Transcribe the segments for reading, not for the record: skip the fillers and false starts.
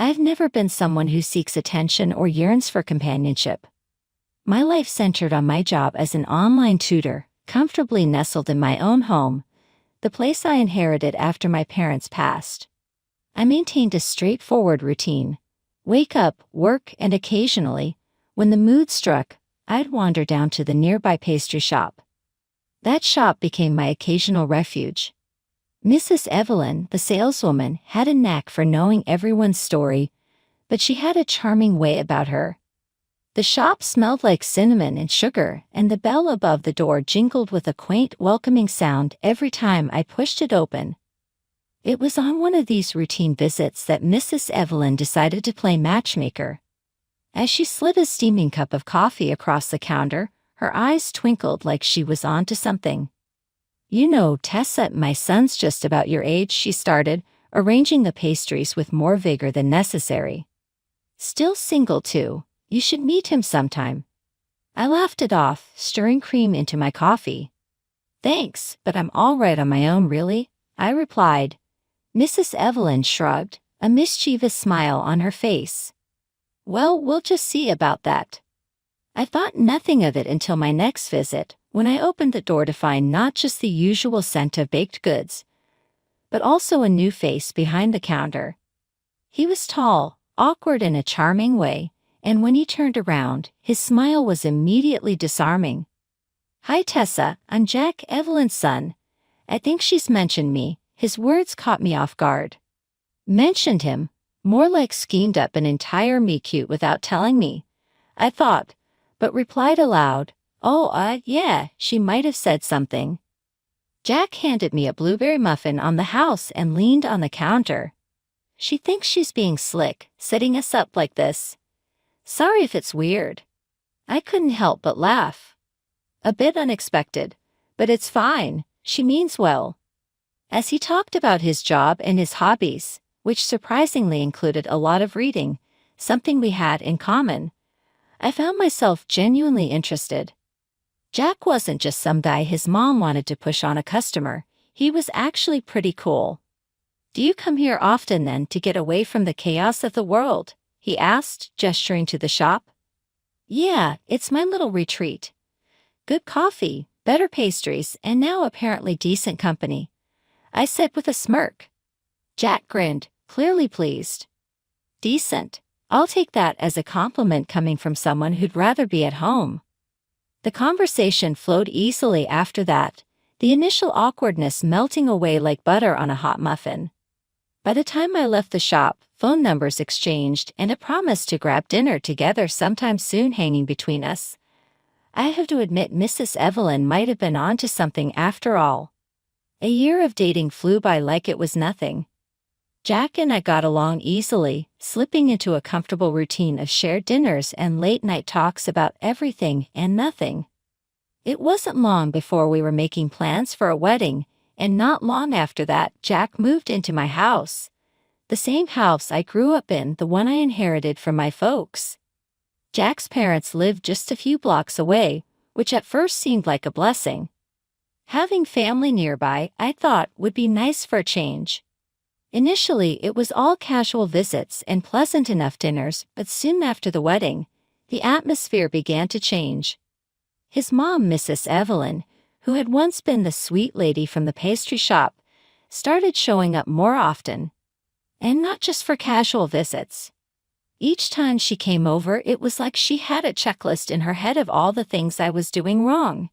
I've never been someone who seeks attention or yearns for companionship. My life centered on my job as an online tutor, comfortably nestled in my own home, the place I inherited after my parents passed. I maintained a straightforward routine. Wake up, work, and occasionally, when the mood struck, I'd wander down to the nearby pastry shop. That shop became my occasional refuge. Mrs. Evelyn, the saleswoman, had a knack for knowing everyone's story, but she had a charming way about her. The shop smelled like cinnamon and sugar, and the bell above the door jingled with a quaint, welcoming sound every time I pushed it open. It was on one of these routine visits that Mrs. Evelyn decided to play matchmaker. As she slid a steaming cup of coffee across the counter, her eyes twinkled like she was on to something. "You know, Tessa, my son's just about your age," she started, arranging the pastries with more vigor than necessary. "Still single, too. You should meet him sometime." I laughed it off, stirring cream into my coffee. "Thanks, but I'm all right on my own, really," I replied. Mrs. Evelyn shrugged, a mischievous smile on her face. "Well, we'll just see about that." I thought nothing of it until my next visit, when I opened the door to find not just the usual scent of baked goods, but also a new face behind the counter. He was tall, awkward in a charming way, and when he turned around, his smile was immediately disarming. "Hi, Tessa, I'm Jack Evelyn's son. I think she's mentioned me." His words caught me off guard. Mentioned him? More like schemed up an entire meet-cute without telling me, I thought, but replied aloud, "Oh, yeah, she might have said something." Jack handed me a blueberry muffin on the house and leaned on the counter. "She thinks she's being slick, setting us up like this. Sorry if it's weird." I couldn't help but laugh. A bit unexpected, but it's fine, she means well. As he talked about his job and his hobbies, which surprisingly included a lot of reading, something we had in common, I found myself genuinely interested. Jack wasn't just some guy his mom wanted to push on a customer. He was actually pretty cool. "Do you come here often then to get away from the chaos of the world?" he asked, gesturing to the shop. "Yeah, it's my little retreat. Good coffee, better pastries, and now apparently decent company," I said with a smirk. Jack grinned, clearly pleased. "Decent. I'll take that as a compliment coming from someone who'd rather be at home." The conversation flowed easily after that, the initial awkwardness melting away like butter on a hot muffin. By the time I left the shop, phone numbers exchanged and a promise to grab dinner together sometime soon hanging between us. I have to admit Mrs. Evelyn might have been onto something after all. A year of dating flew by like it was nothing. Jack and I got along easily, slipping into a comfortable routine of shared dinners and late-night talks about everything and nothing. It wasn't long before we were making plans for a wedding, and not long after that, Jack moved into my house. The same house I grew up in, the one I inherited from my folks. Jack's parents lived just a few blocks away, which at first seemed like a blessing. Having family nearby, I thought, would be nice for a change. Initially, it was all casual visits and pleasant enough dinners, but soon after the wedding, the atmosphere began to change. His mom, Mrs. Evelyn, who had once been the sweet lady from the pastry shop, started showing up more often. And not just for casual visits. Each time she came over, it was like she had a checklist in her head of all the things I was doing wrong.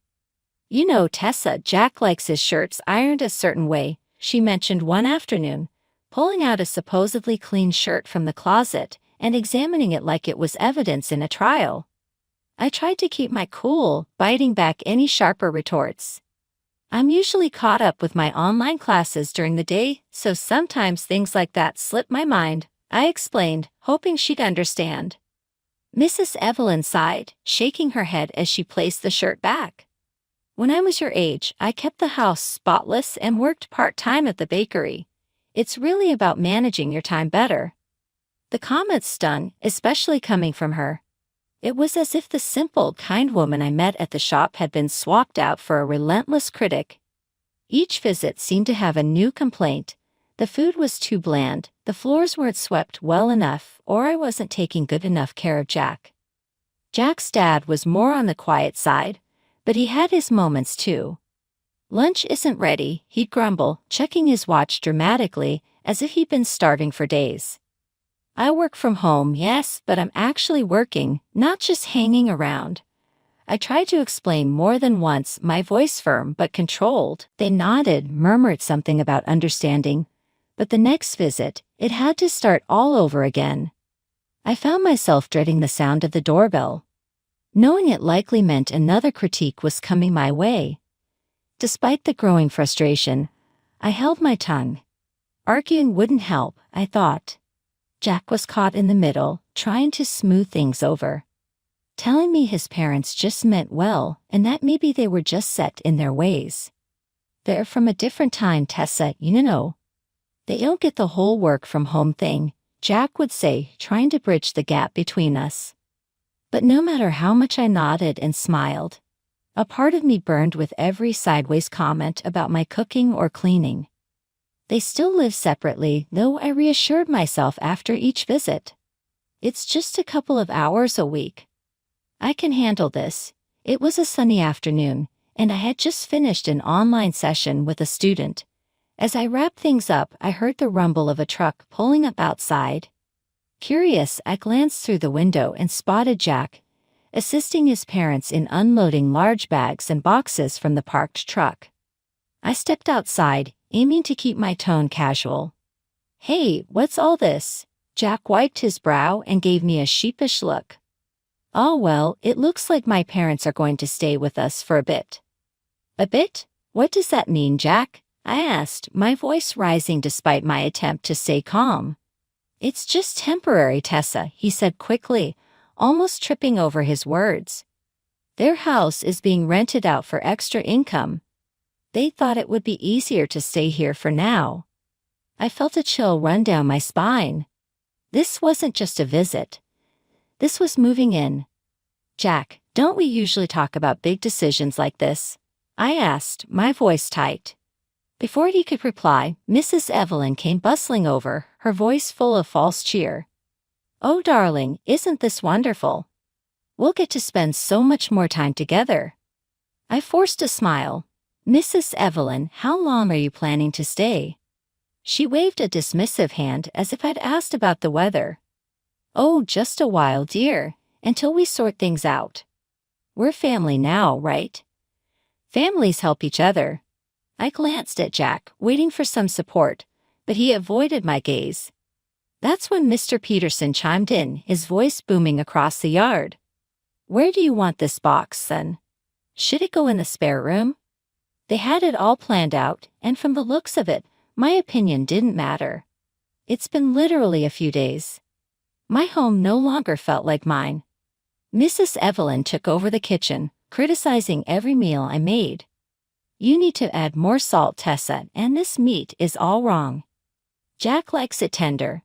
"You know, Tessa, Jack likes his shirts ironed a certain way," she mentioned one afternoon, pulling out a supposedly clean shirt from the closet and examining it like it was evidence in a trial. I tried to keep my cool, biting back any sharper retorts. "I'm usually caught up with my online classes during the day, so sometimes things like that slip my mind," I explained, hoping she'd understand. Mrs. Evelyn sighed, shaking her head as she placed the shirt back. "When I was your age, I kept the house spotless and worked part-time at the bakery. It's really about managing your time better." The comment stung, especially coming from her. It was as if the simple, kind woman I met at the shop had been swapped out for a relentless critic. Each visit seemed to have a new complaint, The food was too bland, the floors weren't swept well enough, or I wasn't taking good enough care of Jack. Jack's dad was more on the quiet side, but he had his moments too. "Lunch isn't ready," he'd grumble, checking his watch dramatically, as if he'd been starving for days. "I work from home, yes, but I'm actually working, not just hanging around." I tried to explain more than once, my voice firm but controlled. They nodded, murmured something about understanding, but the next visit, it had to start all over again. I found myself dreading the sound of the doorbell, knowing it likely meant another critique was coming my way. Despite the growing frustration, I held my tongue. Arguing wouldn't help, I thought. Jack was caught in the middle, trying to smooth things over, telling me his parents just meant well and that maybe they were just set in their ways. "They're from a different time, Tessa, you know. They don't get the whole work from home thing," Jack would say, trying to bridge the gap between us. But no matter how much I nodded and smiled, a part of me burned with every sideways comment about my cooking or cleaning. They still live separately, though I reassured myself after each visit. "It's just a couple of hours a week. I can handle this." It was a sunny afternoon, and I had just finished an online session with a student. As I wrapped things up, I heard the rumble of a truck pulling up outside. Curious, I glanced through the window and spotted Jack, assisting his parents in unloading large bags and boxes from the parked truck. I stepped outside, aiming to keep my tone casual. "Hey, what's all this?" Jack wiped his brow and gave me a sheepish look. "Oh well, it looks like my parents are going to stay with us for a bit." "A bit? What does that mean, Jack?" I asked, my voice rising despite my attempt to stay calm. "It's just temporary, Tessa," he said quickly, almost tripping over his words. "Their house is being rented out for extra income. They thought it would be easier to stay here for now." I felt a chill run down my spine. This wasn't just a visit. This was moving in. "Jack, don't we usually talk about big decisions like this?" I asked, my voice tight. Before he could reply, Mrs. Evelyn came bustling over, her voice full of false cheer. "Oh darling, isn't this wonderful? We'll get to spend so much more time together." I forced a smile. "Mrs. Evelyn, how long are you planning to stay?" She waved a dismissive hand as if I'd asked about the weather. "Oh, just a while, dear, until we sort things out. We're family now, right?" "Families help each other." I glanced at Jack, waiting for some support, but he avoided my gaze. That's when Mr. Peterson chimed in, his voice booming across the yard. "Where do you want this box, son? Should it go in the spare room?" They had it all planned out, and from the looks of it, my opinion didn't matter. It's been literally a few days. My home no longer felt like mine. Mrs. Evelyn took over the kitchen, criticizing every meal I made. "You need to add more salt, Tessa, and this meat is all wrong. Jack likes it tender."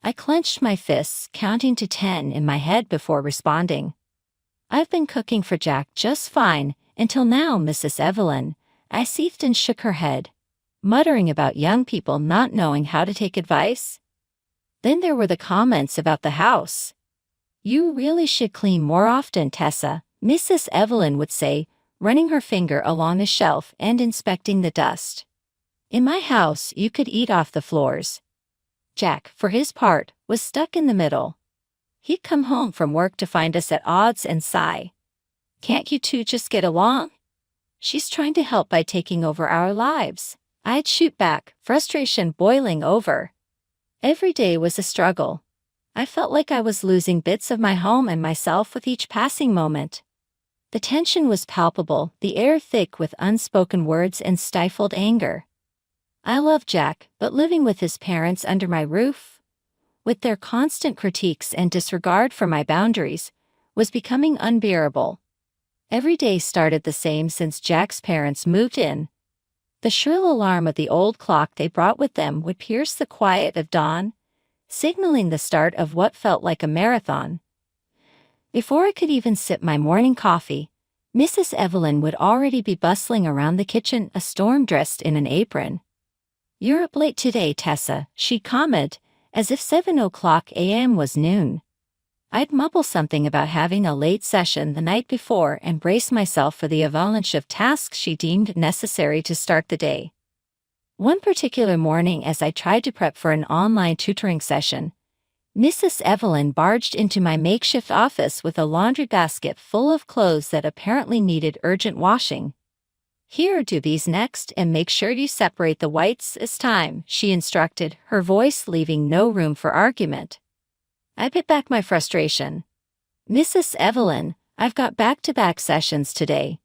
I clenched my fists, counting to 10 in my head before responding. "I've been cooking for Jack just fine, until now, Mrs. Evelyn." I seethed and shook her head, muttering about young people not knowing how to take advice. Then there were the comments about the house. "You really should clean more often, Tessa," Mrs. Evelyn would say, running her finger along the shelf and inspecting the dust. "In my house, you could eat off the floors." Jack, for his part, was stuck in the middle. He'd come home from work to find us at odds and sigh. "Can't you two just get along? She's trying to help by taking over our lives." I'd shoot back, frustration boiling over. Every day was a struggle. I felt like I was losing bits of my home and myself with each passing moment. The tension was palpable, the air thick with unspoken words and stifled anger. I loved Jack, but living with his parents under my roof, with their constant critiques and disregard for my boundaries, was becoming unbearable. Every day started the same since Jack's parents moved in. The shrill alarm of the old clock they brought with them would pierce the quiet of dawn, signaling the start of what felt like a marathon. Before I could even sip my morning coffee, Mrs. Evelyn would already be bustling around the kitchen, a storm dressed in an apron. "You're up late today, Tessa," she'd comment, as if 7 o'clock a.m. was noon. I'd mumble something about having a late session the night before and brace myself for the avalanche of tasks she deemed necessary to start the day. One particular morning, as I tried to prep for an online tutoring session, Mrs. Evelyn barged into my makeshift office with a laundry basket full of clothes that apparently needed urgent washing. "Here, do these next, and make sure you separate the whites. It's time," she instructed, her voice leaving no room for argument. I bit back my frustration. "Mrs. Evelyn, I've got back-to-back sessions today."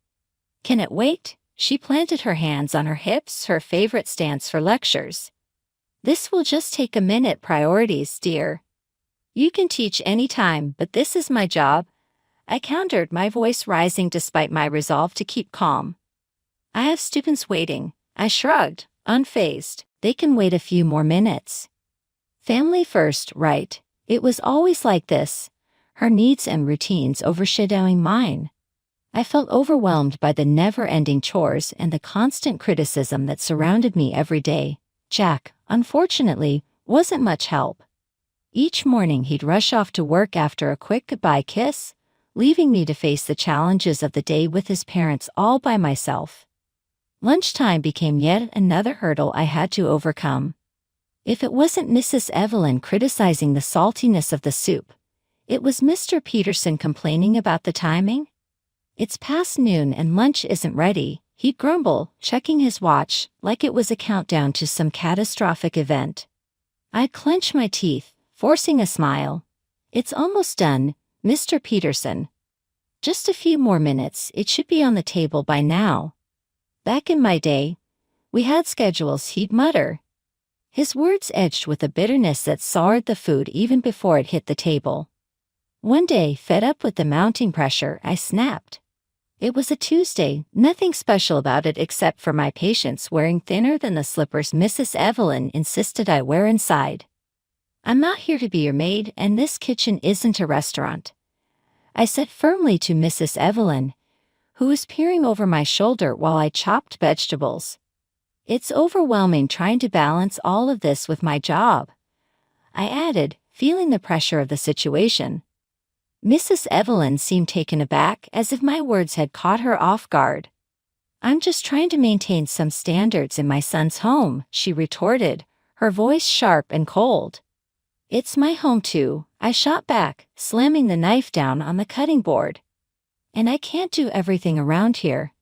"Can it wait?" She planted her hands on her hips, her favorite stance for lectures. "This will just take a minute. Priorities, dear." "You can teach any time, but this is my job," I countered, my voice rising despite my resolve to keep calm. "I have students waiting," I shrugged, unfazed. "They can wait a few more minutes." Family first, right? It was always like this, her needs and routines overshadowing mine. I felt overwhelmed by the never-ending chores and the constant criticism that surrounded me every day. Jack, unfortunately, wasn't much help. Each morning he'd rush off to work after a quick goodbye kiss, leaving me to face the challenges of the day with his parents all by myself. Lunchtime became yet another hurdle I had to overcome. If it wasn't Mrs. Evelyn criticizing the saltiness of the soup, it was Mr. Peterson complaining about the timing. "It's past noon and lunch isn't ready," he'd grumble, checking his watch like it was a countdown to some catastrophic event. I'd clench my teeth, forcing a smile. "It's almost done, Mr. Peterson. Just a few more minutes, it should be on the table by now." Back in my day, we had schedules, he'd mutter. His words edged with a bitterness that soured the food even before it hit the table. One day, fed up with the mounting pressure, I snapped. It was a Tuesday, nothing special about it except for my patience wearing thinner than the slippers Mrs. Evelyn insisted I wear inside. "I'm not here to be your maid, and this kitchen isn't a restaurant," I said firmly to Mrs. Evelyn, who was peering over my shoulder while I chopped vegetables. "It's overwhelming trying to balance all of this with my job," I added, feeling the pressure of the situation. Mrs. Evelyn seemed taken aback, as if my words had caught her off guard. "I'm just trying to maintain some standards in my son's home," she retorted, her voice sharp and cold. "It's my home too," I shot back, slamming the knife down on the cutting board. "And I can't do everything around here.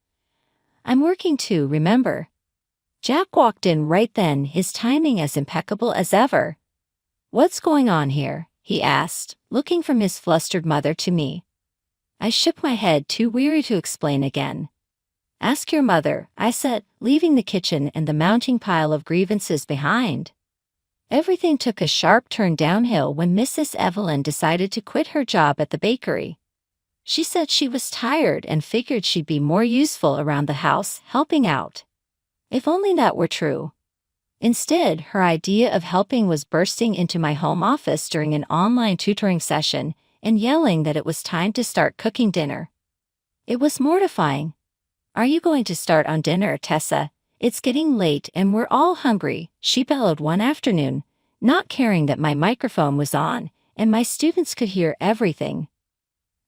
I'm working too, remember." Jack walked in right then, his timing as impeccable as ever. "What's going on here?" he asked, looking from his flustered mother to me. I shook my head, too weary to explain again. "Ask your mother," I said, leaving the kitchen and the mounting pile of grievances behind. Everything took a sharp turn downhill when Mrs. Evelyn decided to quit her job at the bakery. She said she was tired and figured she'd be more useful around the house, helping out. If only that were true. Instead, her idea of helping was bursting into my home office during an online tutoring session and yelling that it was time to start cooking dinner. It was mortifying. "Are you going to start on dinner, Tessa? It's getting late and we're all hungry," she bellowed one afternoon, not caring that my microphone was on and my students could hear everything.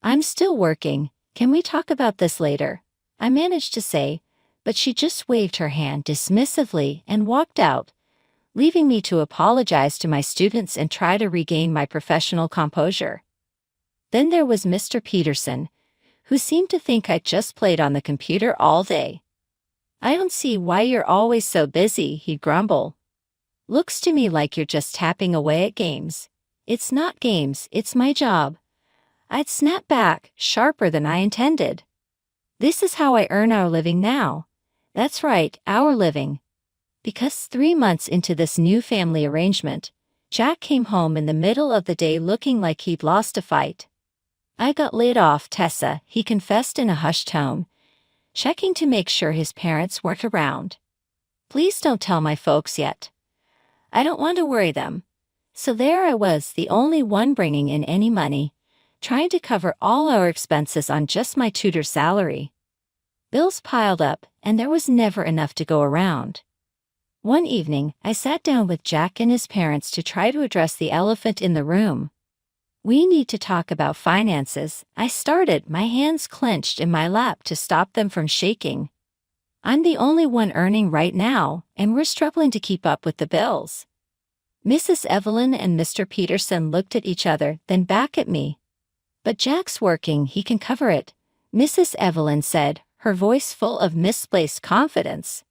"I'm still working. Can we talk about this later?" I managed to say, but she just waved her hand dismissively and walked out, leaving me to apologize to my students and try to regain my professional composure. Then there was Mr. Peterson, who seemed to think I just played on the computer all day. "I don't see why you're always so busy," he'd grumble. "Looks to me like you're just tapping away at games." "It's not games, it's my job." I'd snap back, sharper than I intended. "This is how I earn our living now." That's right, our living. Because 3 months into this new family arrangement, Jack came home in the middle of the day looking like he'd lost a fight. "I got laid off, Tessa," he confessed in a hushed tone, checking to make sure his parents weren't around. "Please don't tell my folks yet. I don't want to worry them." So there I was, the only one bringing in any money, trying to cover all our expenses on just my tutor's salary. Bills piled up, and there was never enough to go around. One evening, I sat down with Jack and his parents to try to address the elephant in the room. "We need to talk about finances," I started, my hands clenched in my lap to stop them from shaking. "I'm the only one earning right now, and we're struggling to keep up with the bills." Mrs. Evelyn and Mr. Peterson looked at each other, then back at me. "But Jack's working, he can cover it," Mrs. Evelyn said, her voice full of misplaced confidence.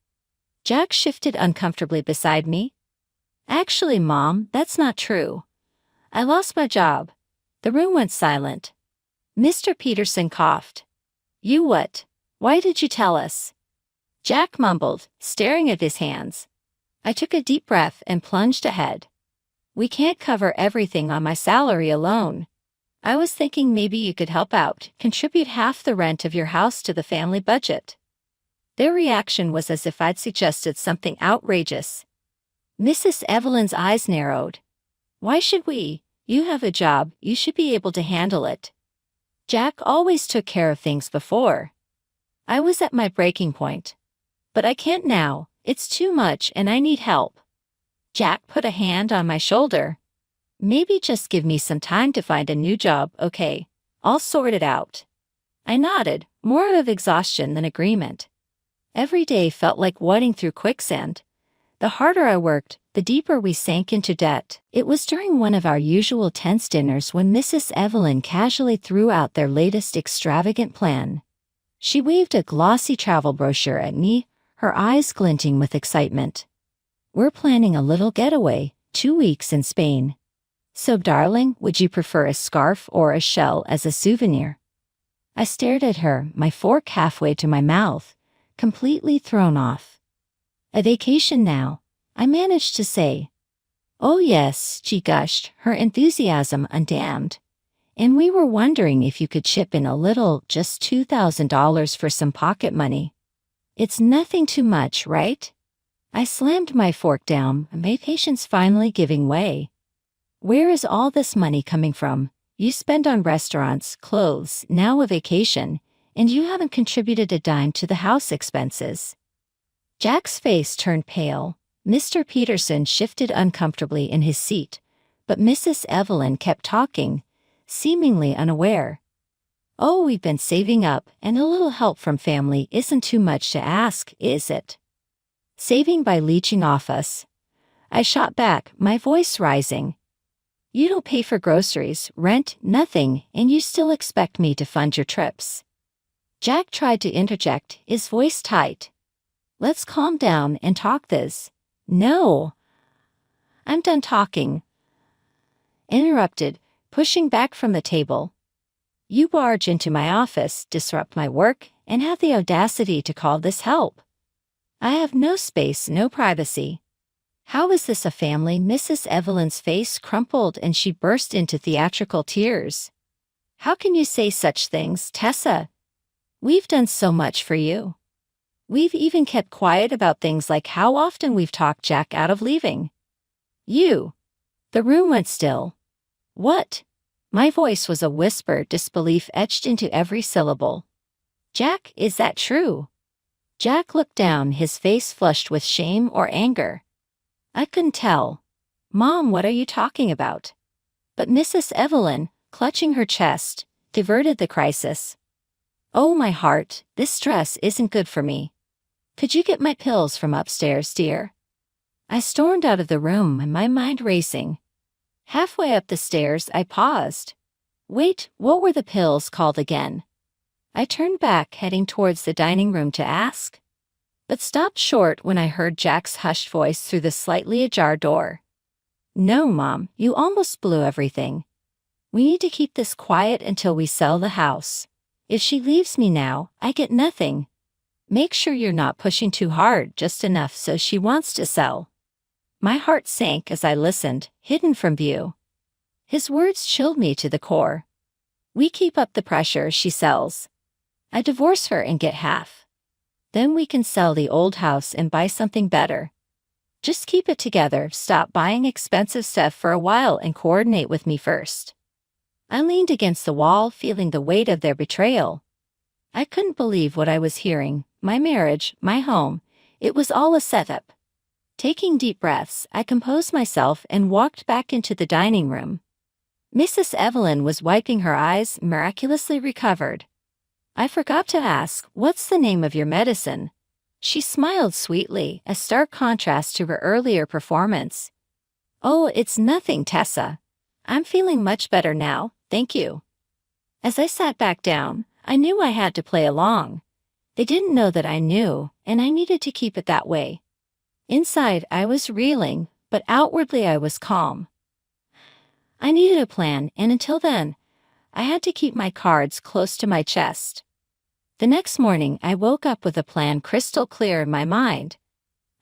Jack shifted uncomfortably beside me. "Actually, Mom, that's not true. I lost my job." The room went silent. Mr. Peterson coughed. "You what? Why did you tell us?" Jack mumbled, staring at his hands. I took a deep breath and plunged ahead. "We can't cover everything on my salary alone. I was thinking maybe you could help out, contribute half the rent of your house to the family budget." Their reaction was as if I'd suggested something outrageous. Mrs. Evelyn's eyes narrowed. "Why should we? You have a job, you should be able to handle it. Jack always took care of things before." I was at my breaking point. "But I can't now, it's too much and I need help." Jack put a hand on my shoulder. "Maybe just give me some time to find a new job, okay? I'll sort it out." I nodded, more out of exhaustion than agreement. Every day felt like wading through quicksand. The harder I worked, the deeper we sank into debt. It was during one of our usual tense dinners when Mrs. Evelyn casually threw out their latest extravagant plan. She waved a glossy travel brochure at me, her eyes glinting with excitement. "We're planning a little getaway, 2 weeks in Spain. So, darling, would you prefer a scarf or a shell as a souvenir?" I stared at her, my fork halfway to my mouth, completely thrown off. "A vacation now," I managed to say. "Oh yes," she gushed, her enthusiasm undammed. "And we were wondering if you could chip in a little, just $2,000 for some pocket money. It's nothing too much, right?" I slammed my fork down, my patience finally giving way. "Where is all this money coming from? You spend on restaurants, clothes, now a vacation, and you haven't contributed a dime to the house expenses." Jack's face turned pale. Mr. Peterson shifted uncomfortably in his seat, but Mrs. Evelyn kept talking, seemingly unaware. "Oh, we've been saving up, and a little help from family isn't too much to ask, is it?" "Saving by leeching off us." I shot back, my voice rising. "You don't pay for groceries, rent, nothing, and you still expect me to fund your trips." Jack tried to interject, his voice tight. "Let's calm down and talk this." "No." "I'm done talking." Interrupted, pushing back from the table. "You barge into my office, disrupt my work, and have the audacity to call this help. I have no space, no privacy. How is this a family?" Mrs. Evelyn's face crumpled and she burst into theatrical tears. "How can you say such things, Tessa? We've done so much for you. We've even kept quiet about things like how often we've talked Jack out of leaving." "You." The room went still. "What?" My voice was a whisper, disbelief etched into every syllable. "Jack, is that true?" Jack looked down, his face flushed with shame or anger. I couldn't tell. "Mom, what are you talking about?" But Mrs. Evelyn, clutching her chest, diverted the crisis. "Oh, my heart, this stress isn't good for me. Could you get my pills from upstairs, dear?" I stormed out of the room, my mind racing. Halfway up the stairs, I paused. Wait, what were the pills called again? I turned back, heading towards the dining room to ask, but stopped short when I heard Jack's hushed voice through the slightly ajar door. "No, Mom, you almost blew everything. We need to keep this quiet until we sell the house. If she leaves me now, I get nothing. Make sure you're not pushing too hard, just enough so she wants to sell." My heart sank as I listened, hidden from view. His words chilled me to the core. "We keep up the pressure, she sells. I divorce her and get half. Then we can sell the old house and buy something better. Just keep it together, stop buying expensive stuff for a while and coordinate with me first." I leaned against the wall, feeling the weight of their betrayal. I couldn't believe what I was hearing. My marriage, my home, it was all a setup. Taking deep breaths, I composed myself and walked back into the dining room. Mrs. Evelyn was wiping her eyes, miraculously recovered. I forgot to ask, "What's the name of your medicine?" She smiled sweetly, a stark contrast to her earlier performance. "Oh, it's nothing, Tessa. I'm feeling much better now, thank you." As I sat back down, I knew I had to play along. They didn't know that I knew, and I needed to keep it that way. Inside, I was reeling, but outwardly I was calm. I needed a plan, and until then, I had to keep my cards close to my chest. The next morning, I woke up with a plan crystal clear in my mind.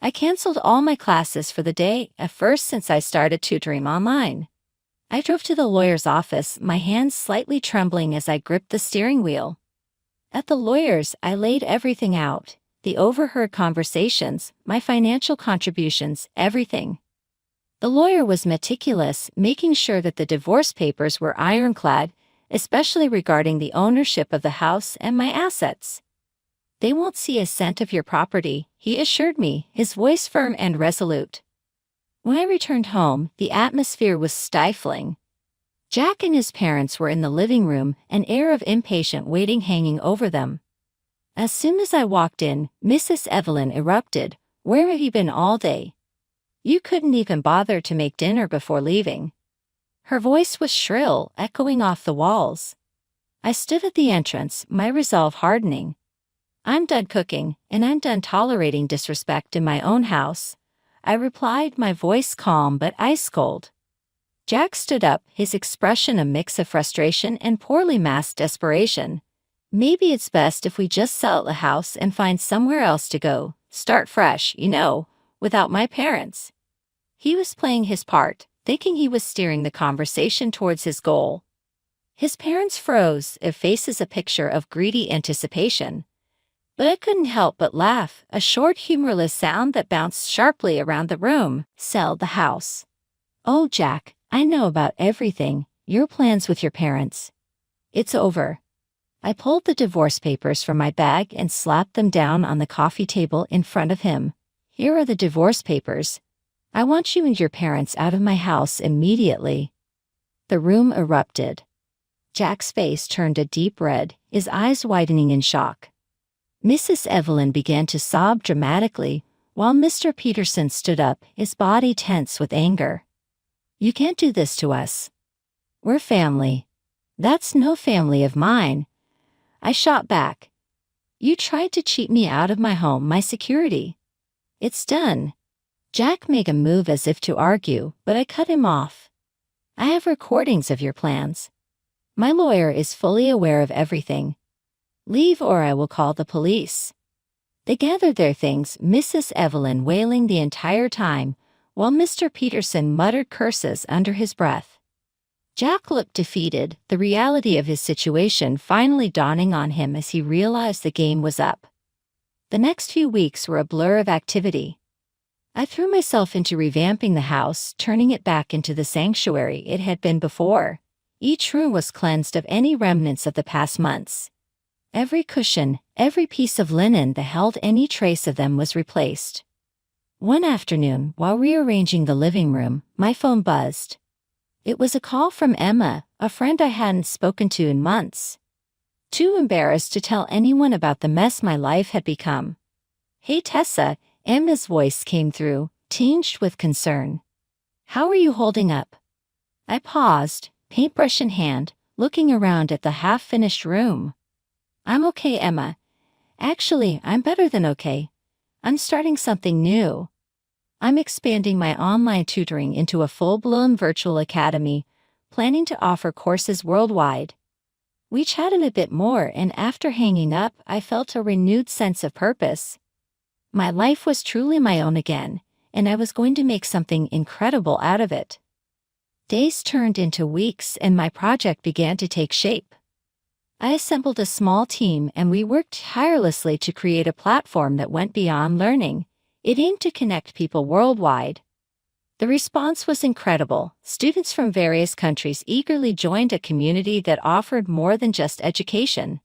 I canceled all my classes for the day, at first since I started tutoring online. I drove to the lawyer's office, my hands slightly trembling as I gripped the steering wheel. At the lawyer's, I laid everything out, the overheard conversations, my financial contributions, everything. The lawyer was meticulous, making sure that the divorce papers were ironclad, especially regarding the ownership of the house and my assets. "They won't see a cent of your property," he assured me, his voice firm and resolute. When I returned home, the atmosphere was stifling. Jack and his parents were in the living room, an air of impatient waiting hanging over them. As soon as I walked in, Mrs. Evelyn erupted, "Where have you been all day? You couldn't even bother to make dinner before leaving." Her voice was shrill, echoing off the walls. I stood at the entrance, my resolve hardening. "I'm done cooking, and I'm done tolerating disrespect in my own house," I replied, my voice calm but ice-cold. Jack stood up, his expression a mix of frustration and poorly masked desperation. "Maybe it's best if we just sell the house and find somewhere else to go, start fresh, without my parents." He was playing his part, thinking he was steering the conversation towards his goal. His parents froze, their faces a picture of greedy anticipation. But I couldn't help but laugh, a short humorless sound that bounced sharply around the room. "Sell the house. Oh, Jack, I know about everything, your plans with your parents. It's over." I pulled the divorce papers from my bag and slapped them down on the coffee table in front of him. "Here are the divorce papers. I want you and your parents out of my house immediately." The room erupted. Jack's face turned a deep red, his eyes widening in shock. Mrs. Evelyn began to sob dramatically, while Mr. Peterson stood up, his body tense with anger. "You can't do this to us. We're family." "That's no family of mine," I shot back. "You tried to cheat me out of my home, my security. It's done." Jack made a move as if to argue, but I cut him off. "I have recordings of your plans. My lawyer is fully aware of everything. Leave or I will call the police." They gathered their things, Mrs. Evelyn wailing the entire time, while Mr. Peterson muttered curses under his breath. Jack looked defeated, the reality of his situation finally dawning on him as he realized the game was up. The next few weeks were a blur of activity. I threw myself into revamping the house, turning it back into the sanctuary it had been before. Each room was cleansed of any remnants of the past months. Every cushion, every piece of linen that held any trace of them was replaced. One afternoon, while rearranging the living room, my phone buzzed. It was a call from Emma, a friend I hadn't spoken to in months. Too embarrassed to tell anyone about the mess my life had become. "Hey Tessa," Emma's voice came through, tinged with concern. "How are you holding up?" I paused, paintbrush in hand, looking around at the half-finished room. "I'm okay, Emma. Actually, I'm better than okay. I'm starting something new. I'm expanding my online tutoring into a full-blown virtual academy, planning to offer courses worldwide." We chatted a bit more, and after hanging up, I felt a renewed sense of purpose. My life was truly my own again, and I was going to make something incredible out of it. Days turned into weeks, and my project began to take shape. I assembled a small team, and we worked tirelessly to create a platform that went beyond learning. It aimed to connect people worldwide. The response was incredible. Students from various countries eagerly joined a community that offered more than just education.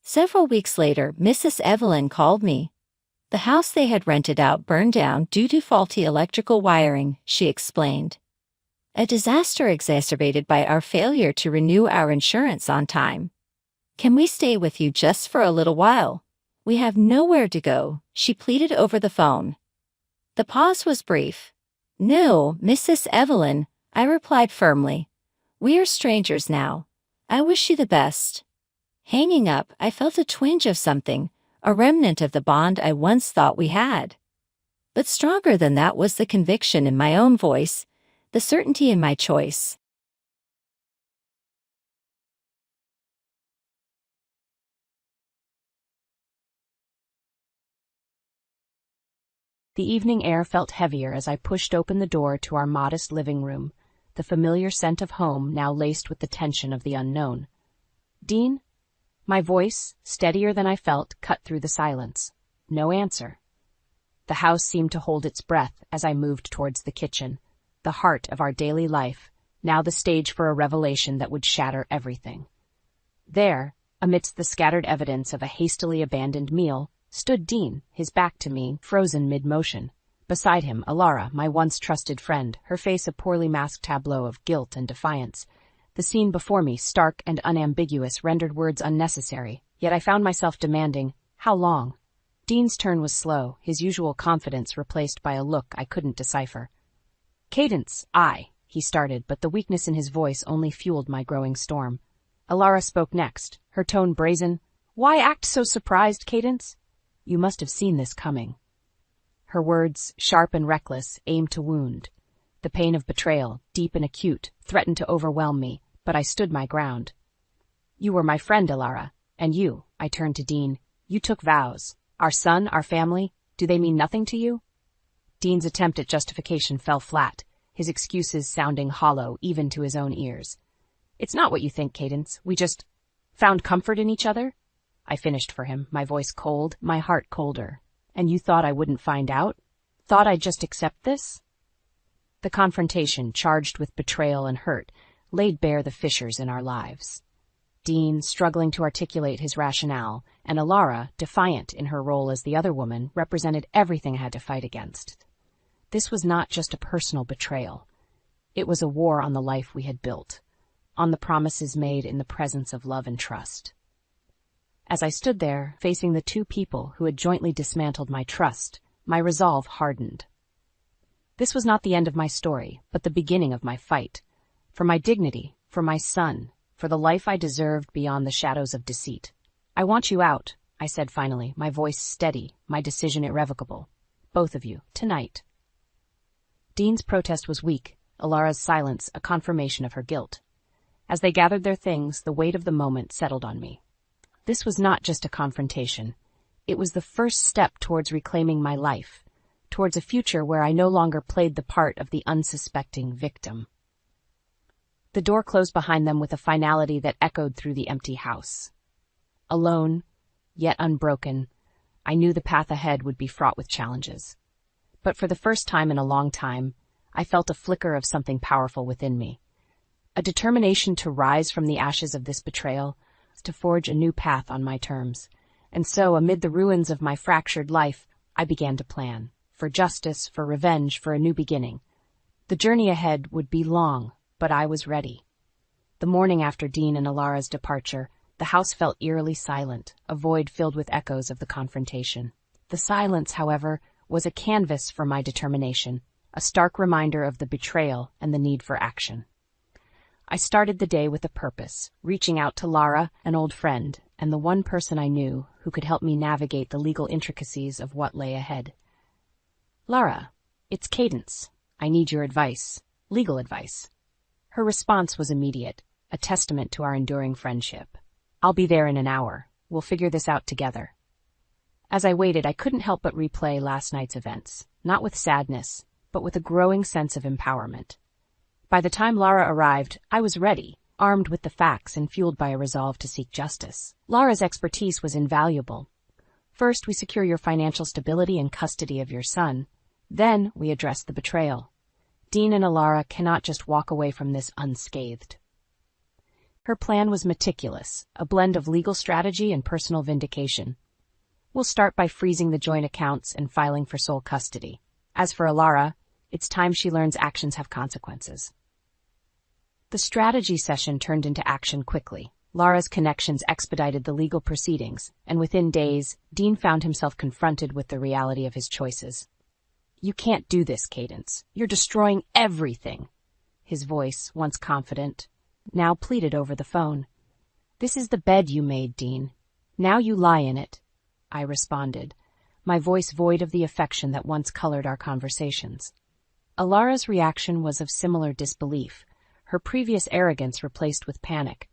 Several weeks later, Mrs. Evelyn called me. The house they had rented out burned down due to faulty electrical wiring, she explained. A disaster exacerbated by our failure to renew our insurance on time. Can we stay with you just for a little while? We have nowhere to go, she pleaded over the phone. The pause was brief. No, Mrs. Evelyn, I replied firmly. We are strangers now. I wish you the best. Hanging up, I felt a twinge of something, a remnant of the bond I once thought we had. But stronger than that was the conviction in my own voice, the certainty in my choice. The evening air felt heavier as I pushed open the door to our modest living room, the familiar scent of home now laced with the tension of the unknown. Dean? My voice, steadier than I felt, cut through the silence. No answer. The house seemed to hold its breath as I moved towards the kitchen, the heart of our daily life, now the stage for a revelation that would shatter everything. There, amidst the scattered evidence of a hastily abandoned meal, stood Dean, his back to me, frozen mid-motion. Beside him, Alara, my once trusted friend, her face a poorly masked tableau of guilt and defiance. The scene before me, stark and unambiguous, rendered words unnecessary, yet I found myself demanding, how long? Dean's turn was slow, his usual confidence replaced by a look I couldn't decipher. Cadence, he started, but the weakness in his voice only fueled my growing storm. Alara spoke next, her tone brazen. Why act so surprised, Cadence? You must have seen this coming. Her words, sharp and reckless, aimed to wound. The pain of betrayal, deep and acute, threatened to overwhelm me, but I stood my ground. You were my friend, Alara, and you, I turned to Dean, you took vows. Our son, our family, do they mean nothing to you? Dean's attempt at justification fell flat, his excuses sounding hollow even to his own ears. It's not what you think, Cadence. We just found comfort in each other? I finished for him, my voice cold, my heart colder. And you thought I wouldn't find out? Thought I'd just accept this? The confrontation, charged with betrayal and hurt, laid bare the fissures in our lives. Dean, struggling to articulate his rationale, and Alara, defiant in her role as the other woman, represented everything I had to fight against. This was not just a personal betrayal. It was a war on the life we had built, on the promises made in the presence of love and trust. As I stood there, facing the two people who had jointly dismantled my trust, my resolve hardened. This was not the end of my story, but the beginning of my fight. For my dignity, for my son, for the life I deserved beyond the shadows of deceit. I want you out, I said finally, my voice steady, my decision irrevocable. Both of you, tonight. Dean's protest was weak, Alara's silence a confirmation of her guilt. As they gathered their things, the weight of the moment settled on me. This was not just a confrontation. It was the first step towards reclaiming my life, towards a future where I no longer played the part of the unsuspecting victim. The door closed behind them with a finality that echoed through the empty house. Alone, yet unbroken, I knew the path ahead would be fraught with challenges. But for the first time in a long time, I felt a flicker of something powerful within me. A determination to rise from the ashes of this betrayal, to forge a new path on my terms. And so, amid the ruins of my fractured life, I began to plan. For justice, for revenge, for a new beginning. The journey ahead would be long, but I was ready. The morning after Dean and Alara's departure, the house felt eerily silent, a void filled with echoes of the confrontation. The silence, however, was a canvas for my determination, a stark reminder of the betrayal and the need for action. I started the day with a purpose, reaching out to Lara, an old friend, and the one person I knew who could help me navigate the legal intricacies of what lay ahead. Lara, it's Cadence. I need your advice, legal advice. Her response was immediate, a testament to our enduring friendship. I'll be there in an hour. We'll figure this out together. As I waited, I couldn't help but replay last night's events, not with sadness, but with a growing sense of empowerment. By the time Lara arrived, I was ready, armed with the facts and fueled by a resolve to seek justice. Lara's expertise was invaluable. First, we secure your financial stability and custody of your son. Then, we address the betrayal. Dean and Alara cannot just walk away from this unscathed. Her plan was meticulous, a blend of legal strategy and personal vindication. We'll start by freezing the joint accounts and filing for sole custody. As for Alara, it's time she learns actions have consequences. The strategy session turned into action quickly. Lara's connections expedited the legal proceedings, and within days, Dean found himself confronted with the reality of his choices. "You can't do this, Cadence. You're destroying everything." His voice, once confident, now pleaded over the phone. "This is the bed you made, Dean. Now you lie in it," I responded, my voice void of the affection that once colored our conversations. Alara's reaction was of similar disbelief, her previous arrogance replaced with panic.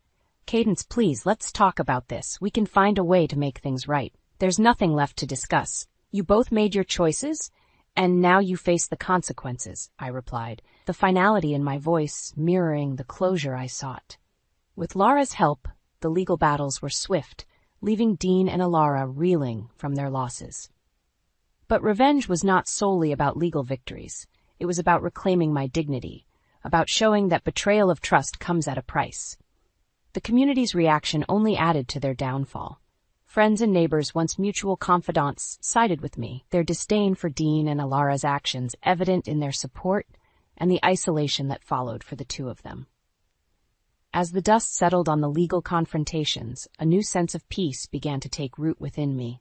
"Cadence, please, let's talk about this. We can find a way to make things right. There's nothing left to discuss. You both made your choices, and now you face the consequences," I replied, the finality in my voice mirroring the closure I sought. With Lara's help, the legal battles were swift, leaving Dean and Alara reeling from their losses. But revenge was not solely about legal victories. It was about reclaiming my dignity, about showing that betrayal of trust comes at a price. The community's reaction only added to their downfall. Friends and neighbors, once mutual confidants, sided with me, their disdain for Dean and Alara's actions evident in their support and the isolation that followed for the two of them. As the dust settled on the legal confrontations, a new sense of peace began to take root within me.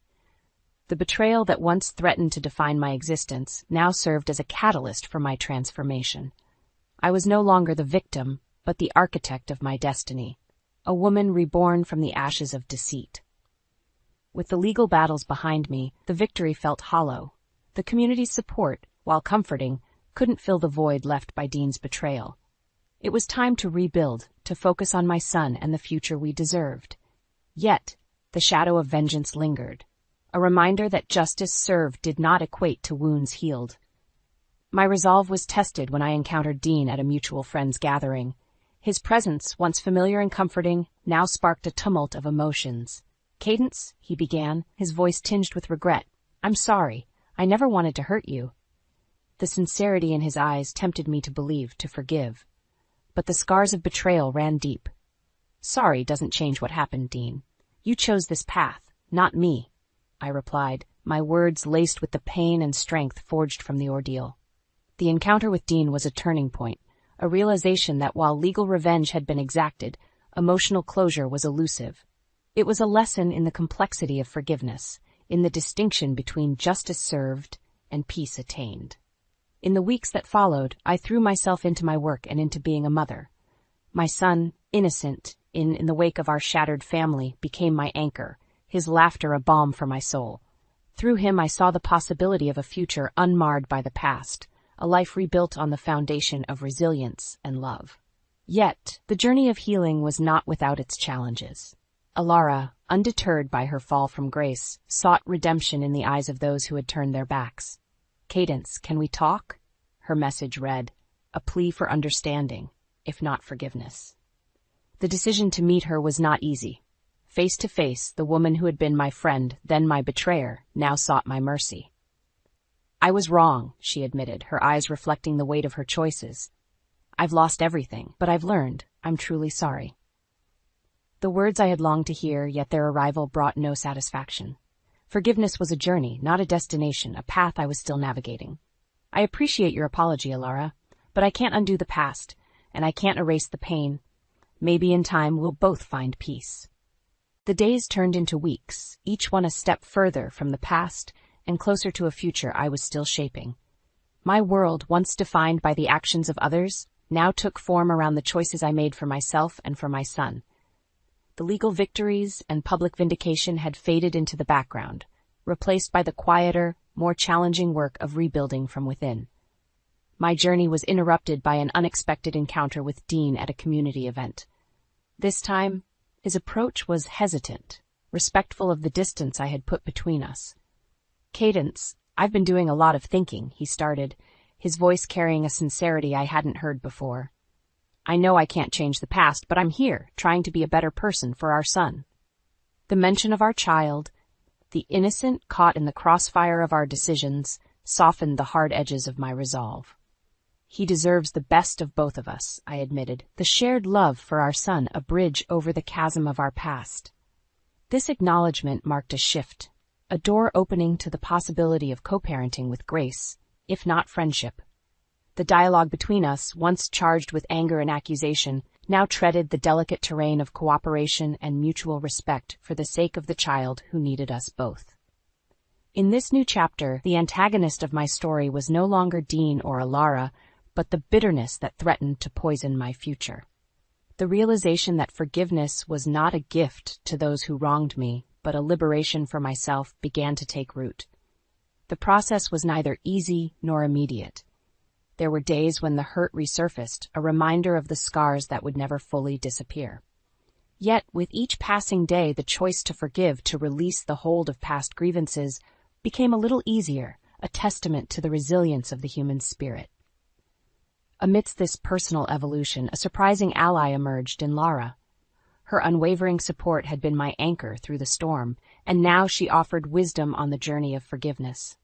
The betrayal that once threatened to define my existence now served as a catalyst for my transformation. I was no longer the victim, but the architect of my destiny, a woman reborn from the ashes of deceit. With the legal battles behind me, the victory felt hollow. The community's support, while comforting, couldn't fill the void left by Dean's betrayal. It was time to rebuild, to focus on my son and the future we deserved. Yet, the shadow of vengeance lingered, a reminder that justice served did not equate to wounds healed. My resolve was tested when I encountered Dean at a mutual friend's gathering. His presence, once familiar and comforting, now sparked a tumult of emotions. "Cadence," he began, his voice tinged with regret. "I'm sorry. I never wanted to hurt you." The sincerity in his eyes tempted me to believe, to forgive. But the scars of betrayal ran deep. "Sorry doesn't change what happened, Dean. You chose this path, not me," I replied, my words laced with the pain and strength forged from the ordeal. The encounter with Dean was a turning point, a realization that while legal revenge had been exacted, emotional closure was elusive. It was a lesson in the complexity of forgiveness, in the distinction between justice served and peace attained. In the weeks that followed, I threw myself into my work and into being a mother. My son, innocent, in the wake of our shattered family, became my anchor, his laughter a balm for my soul. Through him I saw the possibility of a future unmarred by the past, a life rebuilt on the foundation of resilience and love. Yet, the journey of healing was not without its challenges. Alara, undeterred by her fall from grace, sought redemption in the eyes of those who had turned their backs. "Cadence, can we talk?" Her message read, a plea for understanding, if not forgiveness. The decision to meet her was not easy. Face to face, the woman who had been my friend, then my betrayer, now sought my mercy. "I was wrong," she admitted, her eyes reflecting the weight of her choices. "I've lost everything, but I've learned. I'm truly sorry." The words I had longed to hear, yet their arrival brought no satisfaction. Forgiveness was a journey, not a destination, a path I was still navigating. "I appreciate your apology, Alara, but I can't undo the past, and I can't erase the pain. Maybe in time we'll both find peace." The days turned into weeks, each one a step further from the past and closer to a future I was still shaping. My world, once defined by the actions of others, now took form around the choices I made for myself and for my son. The legal victories and public vindication had faded into the background, replaced by the quieter, more challenging work of rebuilding from within. My journey was interrupted by an unexpected encounter with Dean at a community event. This time, his approach was hesitant, respectful of the distance I had put between us. "Cadence, I've been doing a lot of thinking," he started, his voice carrying a sincerity I hadn't heard before. "I know I can't change the past, but I'm here, trying to be a better person for our son." The mention of our child, the innocent caught in the crossfire of our decisions, softened the hard edges of my resolve. "He deserves the best of both of us," I admitted, the shared love for our son a bridge over the chasm of our past. This acknowledgement marked a shift, a door opening to the possibility of co-parenting with Grace, if not friendship. The dialogue between us, once charged with anger and accusation, now treaded the delicate terrain of cooperation and mutual respect for the sake of the child who needed us both. In this new chapter, the antagonist of my story was no longer Dean or Alara, but the bitterness that threatened to poison my future. The realization that forgiveness was not a gift to those who wronged me, but a liberation for myself, began to take root. The process was neither easy nor immediate. There were days when the hurt resurfaced, a reminder of the scars that would never fully disappear. Yet, with each passing day, the choice to forgive, to release the hold of past grievances, became a little easier, a testament to the resilience of the human spirit. Amidst this personal evolution, a surprising ally emerged in Lara. Her unwavering support had been my anchor through the storm, and now she offered wisdom on the journey of forgiveness.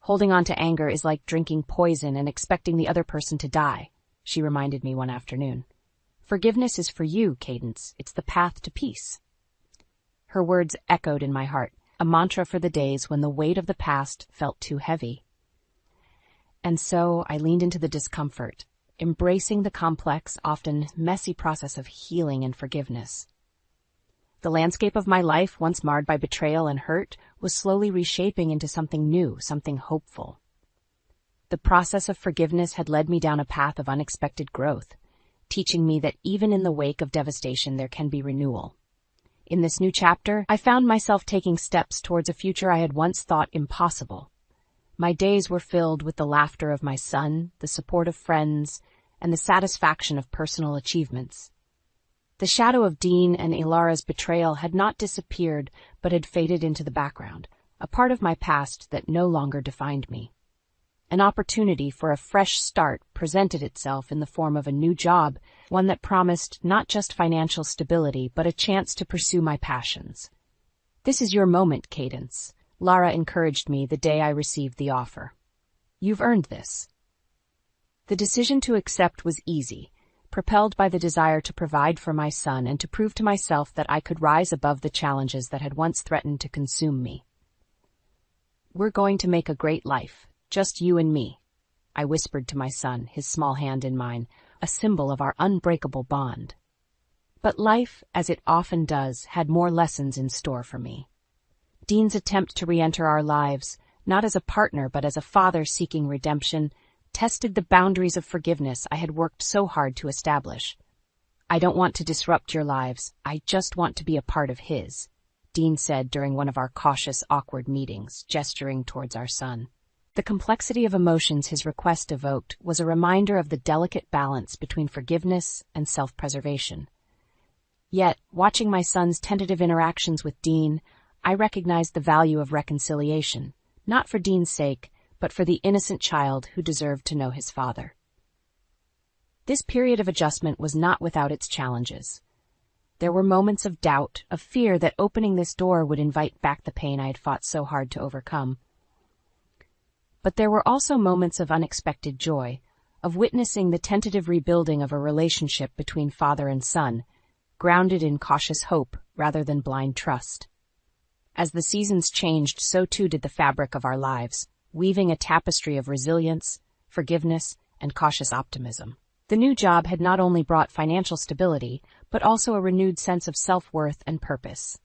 Holding on to anger is like drinking poison and expecting the other person to die, she reminded me one afternoon. Forgiveness is for you, Cadence. It's the path to peace. Her words echoed in my heart, a mantra for the days when the weight of the past felt too heavy. And so I leaned into the discomfort, embracing the complex, often messy process of healing and forgiveness. The landscape of my life, once marred by betrayal and hurt, was slowly reshaping into something new, something hopeful. The process of forgiveness had led me down a path of unexpected growth, teaching me that even in the wake of devastation there can be renewal. In this new chapter, I found myself taking steps towards a future I had once thought impossible. My days were filled with the laughter of my son, the support of friends, and the satisfaction of personal achievements. The shadow of Dean and Ilara's betrayal had not disappeared, but had faded into the background, a part of my past that no longer defined me. An opportunity for a fresh start presented itself in the form of a new job, one that promised not just financial stability, but a chance to pursue my passions. "This is your moment, Cadence," Lara encouraged me the day I received the offer. "You've earned this." The decision to accept was easy, propelled by the desire to provide for my son and to prove to myself that I could rise above the challenges that had once threatened to consume me. "We're going to make a great life, just you and me," I whispered to my son, his small hand in mine, a symbol of our unbreakable bond. But life, as it often does, had more lessons in store for me. Dean's attempt to re-enter our lives, not as a partner but as a father seeking redemption, tested the boundaries of forgiveness I had worked so hard to establish. "I don't want to disrupt your lives, I just want to be a part of his," Dean said during one of our cautious, awkward meetings, gesturing towards our son. The complexity of emotions his request evoked was a reminder of the delicate balance between forgiveness and self-preservation. Yet, watching my son's tentative interactions with Dean, I recognized the value of reconciliation, not for Dean's sake, but for the innocent child who deserved to know his father. This period of adjustment was not without its challenges. There were moments of doubt, of fear that opening this door would invite back the pain I had fought so hard to overcome. But there were also moments of unexpected joy, of witnessing the tentative rebuilding of a relationship between father and son, grounded in cautious hope rather than blind trust. As the seasons changed, so too did the fabric of our lives, weaving a tapestry of resilience, forgiveness, and cautious optimism. The new job had not only brought financial stability, but also a renewed sense of self-worth and purpose.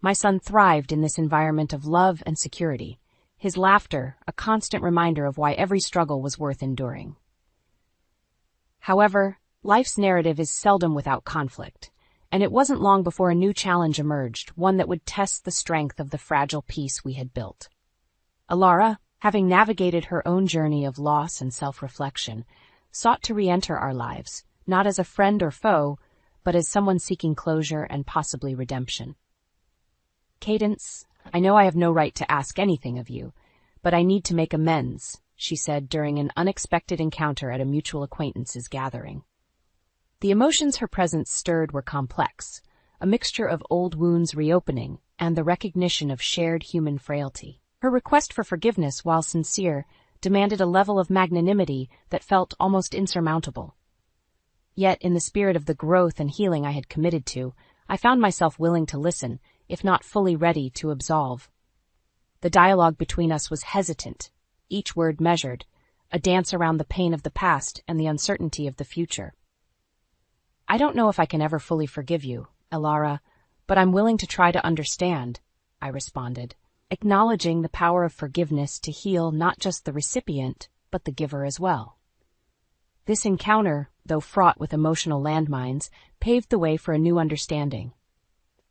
My son thrived in this environment of love and security, his laughter a constant reminder of why every struggle was worth enduring. However, life's narrative is seldom without conflict, and it wasn't long before a new challenge emerged, one that would test the strength of the fragile peace we had built. Alara, having navigated her own journey of loss and self-reflection, sought to re-enter our lives, not as a friend or foe, but as someone seeking closure and possibly redemption. "Cadence, I know I have no right to ask anything of you, but I need to make amends," she said during an unexpected encounter at a mutual acquaintance's gathering. The emotions her presence stirred were complex, a mixture of old wounds reopening and the recognition of shared human frailty. Her request for forgiveness, while sincere, demanded a level of magnanimity that felt almost insurmountable. Yet, in the spirit of the growth and healing I had committed to, I found myself willing to listen, if not fully ready to absolve. The dialogue between us was hesitant, each word measured, a dance around the pain of the past and the uncertainty of the future. "I don't know if I can ever fully forgive you, Elara, but I'm willing to try to understand," I responded, acknowledging the power of forgiveness to heal not just the recipient, but the giver as well. This encounter, though fraught with emotional landmines, paved the way for a new understanding.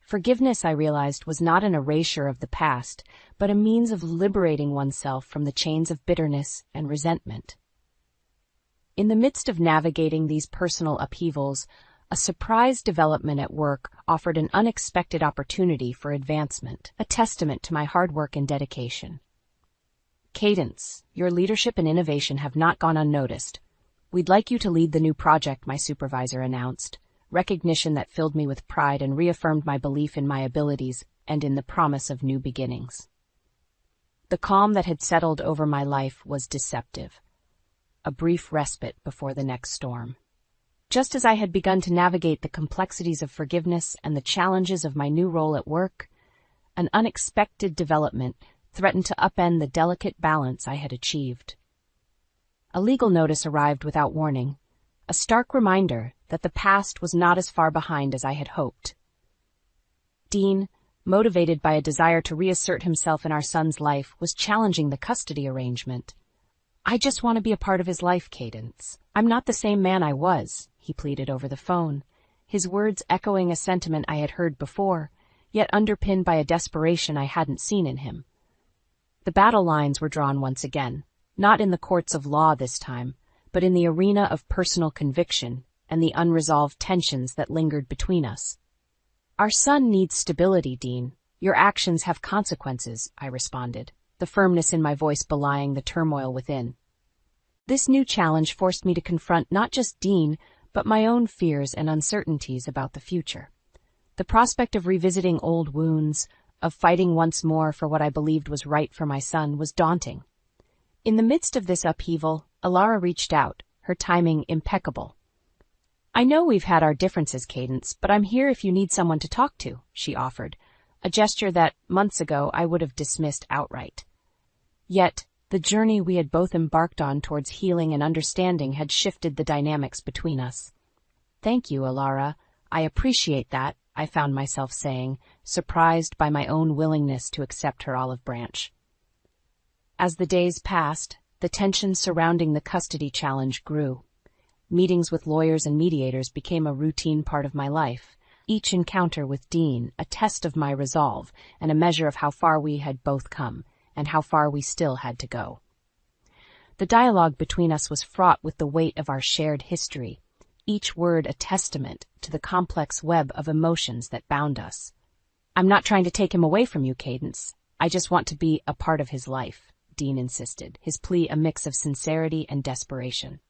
Forgiveness, I realized, was not an erasure of the past, but a means of liberating oneself from the chains of bitterness and resentment. In the midst of navigating these personal upheavals, a surprise development at work offered an unexpected opportunity for advancement, a testament to my hard work and dedication. "Cadence, your leadership and innovation have not gone unnoticed. We'd like you to lead the new project," my supervisor announced, recognition that filled me with pride and reaffirmed my belief in my abilities and in the promise of new beginnings. The calm that had settled over my life was deceptive, a brief respite before the next storm. Just as I had begun to navigate the complexities of forgiveness and the challenges of my new role at work, an unexpected development threatened to upend the delicate balance I had achieved. A legal notice arrived without warning, a stark reminder that the past was not as far behind as I had hoped. Dean, motivated by a desire to reassert himself in our son's life, was challenging the custody arrangement. "I just want to be a part of his life, Cadence. I'm not the same man I was," he pleaded over the phone, his words echoing a sentiment I had heard before, yet underpinned by a desperation I hadn't seen in him. The battle lines were drawn once again, not in the courts of law this time, but in the arena of personal conviction and the unresolved tensions that lingered between us. "Our son needs stability, Dean. Your actions have consequences," I responded, the firmness in my voice belying the turmoil within. This new challenge forced me to confront not just Dean, but my own fears and uncertainties about the future. The prospect of revisiting old wounds, of fighting once more for what I believed was right for my son, was daunting. In the midst of this upheaval, Elara reached out, her timing impeccable. "I know we've had our differences, Cadence, but I'm here if you need someone to talk to," she offered, a gesture that, months ago, I would have dismissed outright. Yet, the journey we had both embarked on towards healing and understanding had shifted the dynamics between us. "Thank you, Elara. I appreciate that," I found myself saying, surprised by my own willingness to accept her olive branch. As the days passed, the tension surrounding the custody challenge grew. Meetings with lawyers and mediators became a routine part of my life, each encounter with Dean a test of my resolve and a measure of how far we had both come, and how far we still had to go. The dialogue between us was fraught with the weight of our shared history, each word a testament to the complex web of emotions that bound us. "I'm not trying to take him away from you, Cadence. I just want to be a part of his life," Dean insisted, his plea a mix of sincerity and desperation.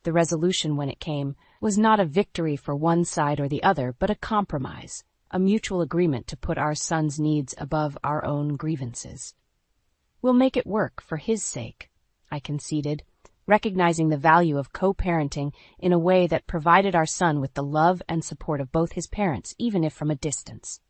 The resolution, when it came, was not a victory for one side or the other, but a compromise, a mutual agreement to put our son's needs above our own grievances. "We'll make it work for his sake," I conceded, recognizing the value of co-parenting in a way that provided our son with the love and support of both his parents, even if from a distance.